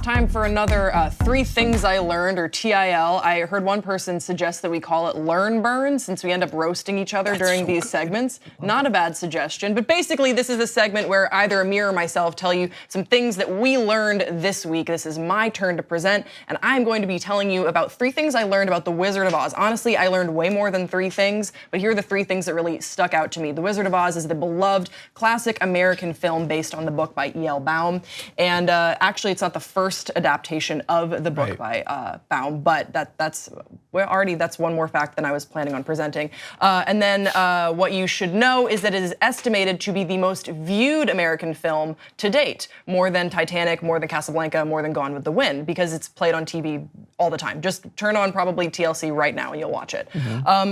time for another 3 Things I Learned, or TIL. I heard one person suggest that we call it Learn Burn, since we end up roasting each other during these segments. Not a bad suggestion, but basically this is a segment where either Amir or myself tell you some things that we learned this week. This is my turn to present, and I'm going to be telling you about 3 things I learned about The Wizard of Oz. Honestly, I learned way more than 3 things, but here are the 3 things that really stuck out to me. The Wizard of Oz is the beloved classic American film based on the book by E.L. Baum, and actually it's not the first adaptation of the book by Baum, but that's one more fact than I was planning on presenting. And then what you should know is that it is estimated to be the most viewed American film to date, more than Titanic, more than Casablanca, more than Gone with the Wind, because it's played on TV all the time. Just turn on probably TLC right now and you'll watch it.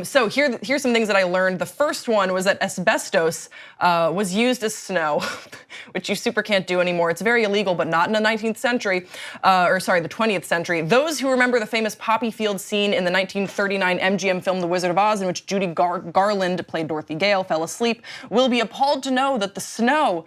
So here's some things that I learned. The first one was that asbestos was used as snow, which you super can't do anymore. It's very illegal, but not in the 19th century, the 20th century. Those who remember the famous poppy field scene in the 1939 MGM film The Wizard of Oz, in which Judy Garland played Dorothy Gale, fell asleep, will be appalled to know that the snow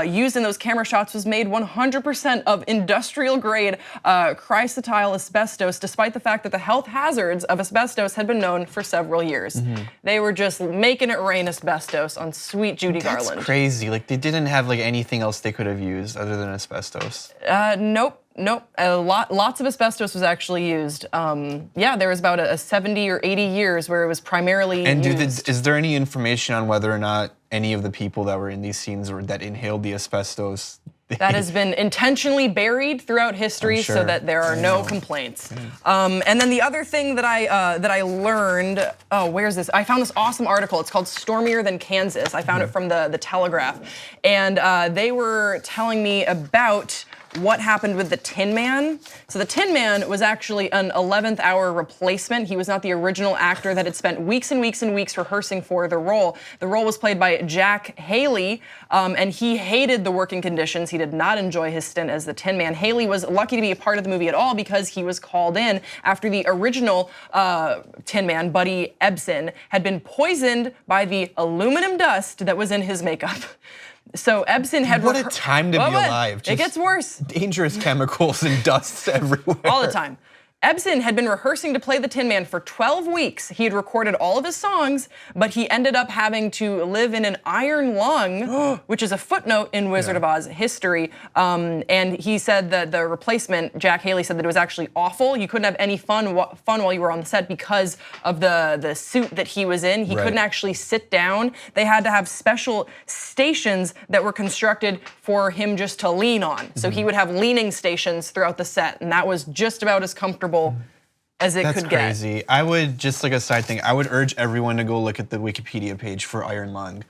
used in those camera shots was made 100% of industrial grade chrysotile asbestos, despite the fact that the health hazards of asbestos had been known for several years. They were just making it rain asbestos on sweet Judy Garland. That's crazy. Like, they didn't have like anything else they could have used other than asbestos. Nope. Lots of asbestos was actually used. Yeah, there was about a 70 or 80 years where it was primarily used. Is there any information on whether or not any of the people that were in these scenes or that inhaled the asbestos? That has been intentionally buried throughout history so that there are no complaints. And then the other thing that I learned, where's this? I found this awesome article. It's called Stormier Than Kansas. I found it from the Telegraph. And they were telling me about what happened with the Tin Man. So the Tin Man was actually an 11th hour replacement. He was not the original actor that had spent weeks and weeks and weeks rehearsing for the role. The role was played by Jack Haley, and he hated the working conditions. He did not enjoy his stint as the Tin Man. Haley was lucky to be a part of the movie at all because he was called in after the original Tin Man, Buddy Ebsen, had been poisoned by the aluminum dust that was in his makeup. So Ebsen had— What a time to be alive. It gets worse. Dangerous chemicals and dusts everywhere. All the time. Ebsen had been rehearsing to play the Tin Man for 12 weeks. He had recorded all of his songs, but he ended up having to live in an iron lung, which is a footnote in Wizard of Oz history. And he said that the replacement, Jack Haley, said that it was actually awful. You couldn't have any fun while you were on the set because of the suit that he was in. He couldn't actually sit down. They had to have special stations that were constructed for him just to lean on. So he would have leaning stations throughout the set, and that was just about as comfortable as it could get. That's crazy. I would, just like a side thing, I would urge everyone to go look at the Wikipedia page for iron lung.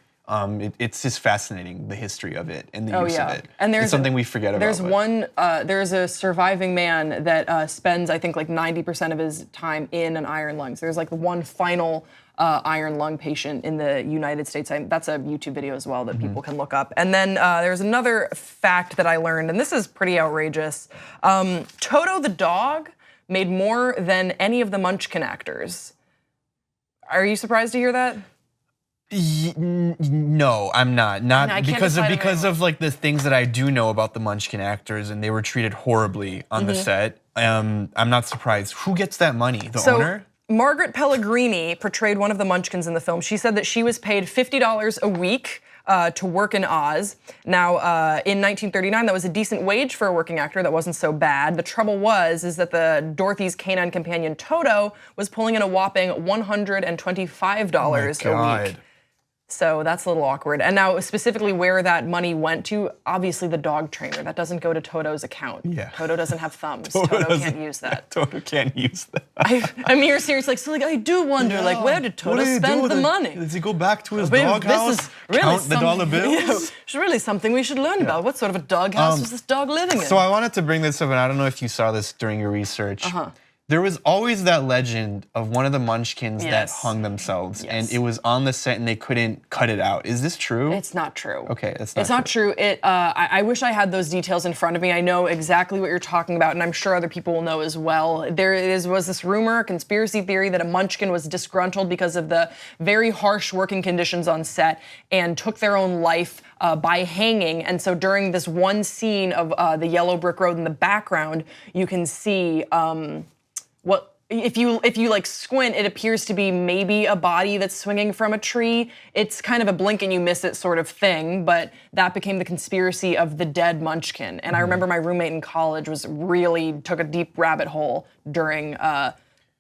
It's just fascinating, the history of it and the use of it. And it's something we forget about. There's a surviving man that spends, I think, like 90% of his time in an iron lung. So there's like one final iron lung patient in the United States. That's a YouTube video as well that people can look up. And then there's another fact that I learned, and this is pretty outrageous. Toto the dog made more than any of the Munchkin actors. Are you surprised to hear that? No, I'm not. Not because of like the things that I do know about the Munchkin actors, and they were treated horribly on the set. I'm not surprised. Who gets that money? The owner? Margaret Pellegrini portrayed one of the Munchkins in the film. She said that she was paid $50 a week to work in Oz. Now, in 1939, that was a decent wage for a working actor. That wasn't so bad. The trouble is that the Dorothy's canine companion Toto was pulling in a whopping $125 a week. So that's a little awkward. And now specifically where that money went to, obviously the dog trainer. That doesn't go to Toto's account. Yeah. Toto doesn't have thumbs. Toto can't use that. Toto can't use that. I mean, you're serious. Like, so like, I do wonder, like, where did Toto spend the money? Does he go back to his doghouse, count the dollar bills? It's really something we should learn about. What sort of a doghouse was this dog living in? So I wanted to bring this up, and I don't know if you saw this during your research. There was always that legend of one of the Munchkins that hung themselves, and it was on the set and they couldn't cut it out. Is this true? It's not true. Okay, that's not It's not true. I wish I had those details in front of me. I know exactly what you're talking about, and I'm sure other people will know as well. Was this rumor, a conspiracy theory, that a Munchkin was disgruntled because of the very harsh working conditions on set and took their own life by hanging. And so during this one scene of the yellow brick road in the background, you can see if you like squint, it appears to be maybe a body that's swinging from a tree. It's kind of a blink and you miss it sort of thing, but that became the conspiracy of the dead Munchkin. And I remember my roommate in college took a deep rabbit hole during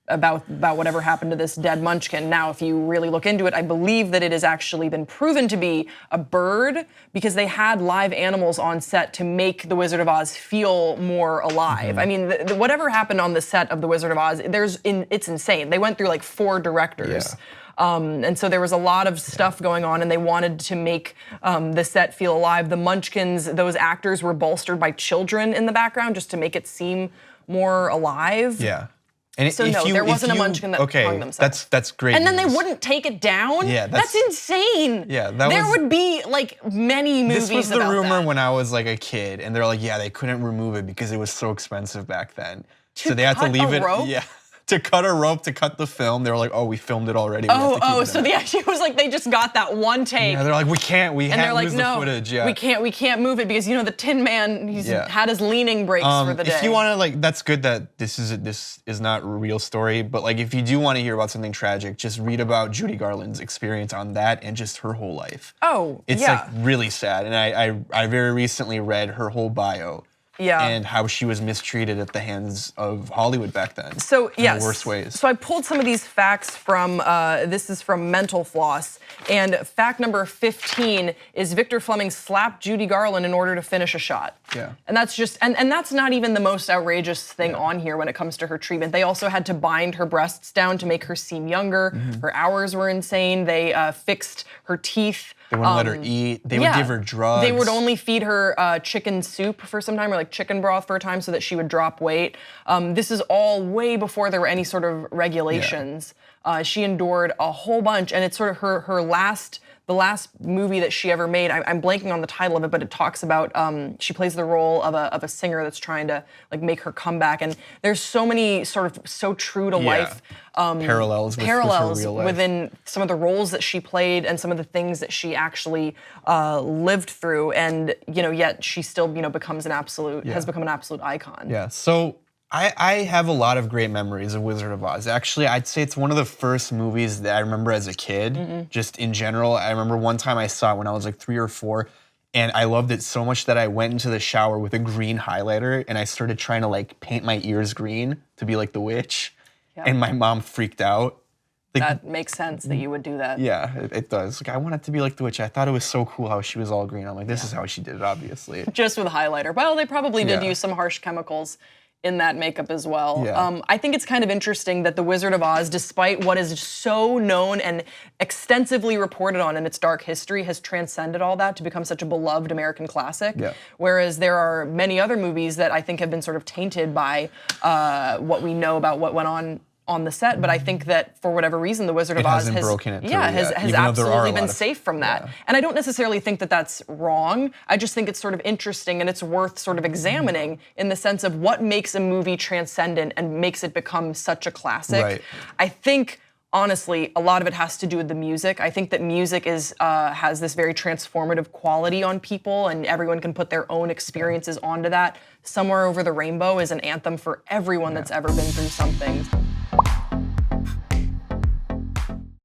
about whatever happened to this dead Munchkin. Now, if you really look into it, I believe that it has actually been proven to be a bird, because they had live animals on set to make The Wizard of Oz feel more alive. I mean, whatever happened on the set of The Wizard of Oz, it's insane. They went through like 4 directors. And so there was a lot of stuff going on, and they wanted to make the set feel alive. The Munchkins, those actors were bolstered by children in the background just to make it seem more alive. Yeah. And so no, there wasn't a Munchkin that hung themselves. That's great. And then news. they wouldn't take it down? Yeah, that's insane. Yeah, there would be like many movies about that. This was the rumor when I was like a kid, and they're like, yeah, they couldn't remove it because it was so expensive back then. So they had to leave it. Yeah. To cut a rope, to cut the film, they were like, "Oh, we filmed it already." So the idea was like they just got that one take. Yeah, they're like, "We can't lose the footage." Yeah, we can't move it because the Tin Man, he's had his leaning breaks for the day. If you want to that's good that this is not a real story, but like if you do want to hear about something tragic, just read about Judy Garland's experience on that and just her whole life. It's like really sad, and I very recently read her whole bio. And how she was mistreated at the hands of Hollywood back then. So in the worst ways. So I pulled some of these facts from, this is from Mental Floss, and fact number 15 is Victor Fleming slapped Judy Garland in order to finish a shot. Yeah. And that's just, and that's not even the most outrageous thing on here when it comes to her treatment. They also had to bind her breasts down to make her seem younger. Her hours were insane. They fixed her teeth. They wouldn't let her eat. They would give her drugs. They would only feed her chicken soup for some time, or like chicken broth for a time, so that she would drop weight. This is all way before there were any sort of regulations. She endured a whole bunch, and it's sort of the last movie that she ever made. I'm blanking on the title of it, but it talks about she plays the role of a singer that's trying to like make her comeback, and there's so many sort of so true to life parallels with her real life. Within some of the roles that she played and some of the things that she actually lived through, and yet she still becomes has become an absolute icon. Yeah. So I have a lot of great memories of Wizard of Oz. Actually, I'd say it's one of the first movies that I remember as a kid, just in general. I remember one time I saw it when I was like 3 or 4, and I loved it so much that I went into the shower with a green highlighter, and I started trying to like paint my ears green to be like the witch, and my mom freaked out. Like, that makes sense that you would do that. Yeah, it does. Like, I wanted to be like the witch. I thought it was so cool how she was all green. I'm like, this is how she did it, obviously. Just with highlighter. Well, they probably did use some harsh chemicals in that makeup as well. I think it's kind of interesting that The Wizard of Oz, despite what is so known and extensively reported on in its dark history, has transcended all that to become such a beloved American classic. Whereas there are many other movies that I think have been sort of tainted by what we know about what went on the set, but I think that for whatever reason, The Wizard of Oz has absolutely been safe from that. And I don't necessarily think that that's wrong. I just think it's sort of interesting, and it's worth sort of examining in the sense of what makes a movie transcendent and makes it become such a classic. I think, honestly, a lot of it has to do with the music. I think that music has this very transformative quality on people, and everyone can put their own experiences onto that. Somewhere Over the Rainbow is an anthem for everyone that's ever been through something.